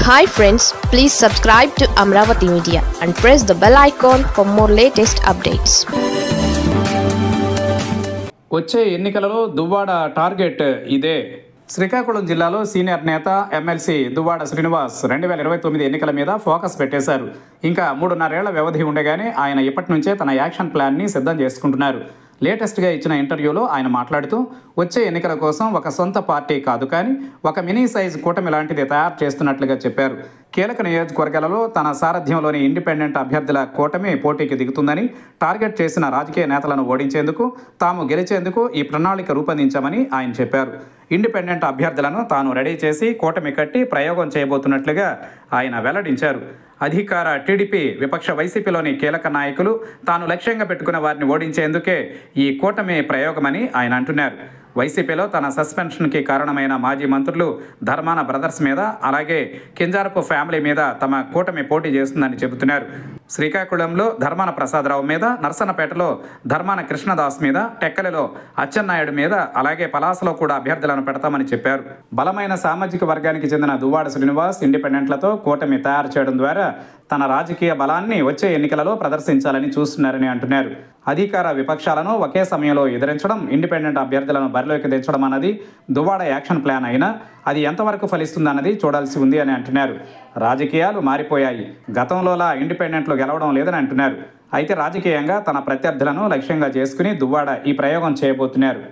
Hi friends, please subscribe to Amravati Media and press the bell icon for more latest updates. వచ్చే ఎన్నికలలో Duvvada target ఇదే. శ్రీకాకుళం జిల్లాలో senior నేత MLC Duvvada Srinivas 2029 ఎన్నికల మీద ఫోకస్ పెట్టేశారు. ఇంకా 3.5 ఏళ్ల వ్యవధి ఉండగానే ఆయన ఇప్పటి నుంచే తన యాక్షన్ ప్లాన్ని సిద్ధం చేసుకుంటున్నారు. లేటెస్ట్గా ఇచ్చిన ఇంటర్వ్యూలో ఆయన మాట్లాడుతూ వచ్చే ఎన్నికల కోసం ఒక సొంత పార్టీ కాదు కానీ ఒక మినీ సైజ్ కూటమి లాంటిది తయారు చేస్తున్నట్లుగా చెప్పారు. కీలక నియోజకవర్గాలలో తన సారథ్యంలోని ఇండిపెండెంట్ అభ్యర్థుల కూటమి పోటీకి దిగుతుందని, టార్గెట్ చేసిన రాజకీయ నేతలను ఓడించేందుకు, తాము గెలిచేందుకు ఈ ప్రణాళిక రూపొందించామని ఆయన చెప్పారు. ఇండిపెండెంట్ అభ్యర్థులను తాను రెడీ చేసి కూటమి కట్టి ప్రయోగం చేయబోతున్నట్లుగా ఆయన వెల్లడించారు. అధికార టీడీపీ, విపక్ష వైసీపీలోని కీలక నాయకులు తాను లక్ష్యంగా పెట్టుకున్న వారిని ఓడించేందుకే ఈ కూటమి ప్రయోగమని ఆయన అంటున్నారు. వైసీపీలో తన సస్పెన్షన్కి కారణమైన మాజీ మంత్రులు ధర్మాన బ్రదర్స్ మీద, అలాగే కింజారపు ఫ్యామిలీ మీద తమ కూటమి పోటీ చేస్తుందని చెబుతున్నారు. శ్రీకాకుళంలో ధర్మాన ప్రసాదరావు మీద, నర్సన్నపేటలో ధర్మాన కృష్ణదాస్ మీద, టెక్కలిలో అచ్చెన్నాయుడు మీద, అలాగే పలాసలో కూడా అభ్యర్థులను పెడతామని చెప్పారు. బలమైన సామాజిక వర్గానికి చెందిన దువ్వాడ శ్రీనివాస్ ఇండిపెండెంట్లతో కూటమి తయారు చేయడం ద్వారా తన రాజకీయ బలాన్ని వచ్చే ఎన్నికలలో ప్రదర్శించాలని చూస్తున్నారని అంటున్నారు. అధికార విపక్షాలను ఒకే సమయంలో ఎదిరించడం, ఇండిపెండెంట్ అభ్యర్థులను బరిలోకి దించడం అన్నది దువ్వాడ యాక్షన్ ప్లాన్ అయినా అది ఎంతవరకు ఫలిస్తుందన్నది చూడాల్సి ఉంది అని అంటున్నారు. రాజకీయాలు మారిపోయాయి, గతంలోలా ఇండిపెండెంట్లు గెలవడం లేదని అంటున్నారు. అయితే రాజకీయంగా తన ప్రత్యర్థులను లక్ష్యంగా చేసుకుని దువ్వాడ ఈ ప్రయోగం చేయబోతున్నారు.